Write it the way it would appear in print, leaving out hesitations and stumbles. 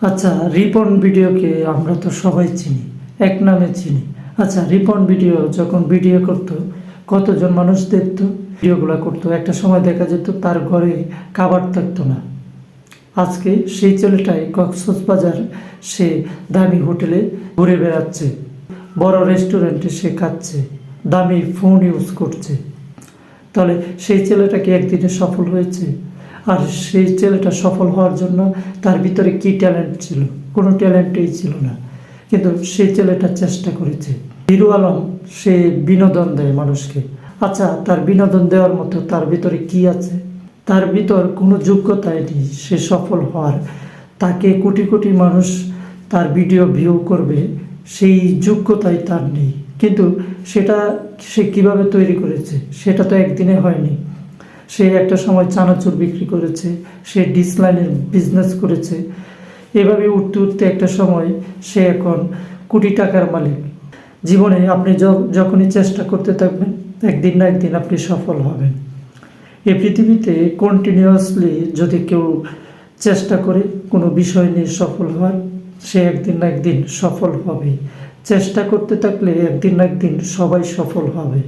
আচ্ছা, রিপন ভিডিওকে আমরা তো সবাই চিনি, এক নামে চিনি। আচ্ছা, রিপন ভিডিও যখন ভিডিও করতো, কতজন মানুষ দেখতো, ভিডিওগুলো করতো, একটা সময় দেখা যেত তার ঘরে খাবার থাকতো না। আজকে সেই ছেলেটাই কক্সবাজার, সে দামি হোটেলে ঘুরে বেড়াচ্ছে, বড় রেস্টুরেন্টে সে খাচ্ছে, দামি ফোন ইউজ করছে। তাহলে সেই ছেলেটা কি একদিনে সফল হয়েছে? আর সেই ছেলেটা সফল হওয়ার জন্য তার ভিতরে কি ট্যালেন্ট ছিল? কোনো ট্যালেন্টই ছিল না, কিন্তু সেই ছেলেটা চেষ্টা করেছে। হিরো আলম সে বিনোদন দেয় মানুষকে। আচ্ছা, তার বিনোদন দেওয়ার মতো তার ভিতরে কি আছে? তার ভিতর কোনো যোগ্যতাই নেই সে সফল হওয়ার। তাকে কোটি কোটি মানুষ তার ভিডিও ভিউ করবে, সেই যোগ্যতাই তার নেই। কিন্তু সেটা সে কিভাবে তৈরি করেছে? সেটা তো একদিনে হয়নি। সে একটা সময় চানাচুর বিক্রি করেছে, সে ডিসলাইনের বিজনেস করেছে, এভাবে উঠতে উঠতে একটা সময় সে এখন কোটি টাকার মালিক। জীবনে আপনি যখনই চেষ্টা করতে থাকবেন, একদিন না একদিন আপনি সফল হবেন। এই পৃথিবীতে কন্টিনিউয়াসলি যদি কেউ চেষ্টা করে কোনো বিষয় নিয়ে সফল হওয়ার, সে একদিন না একদিন সফল হবে। চেষ্টা করতে থাকলে একদিন না একদিন সবাই সফল হবে।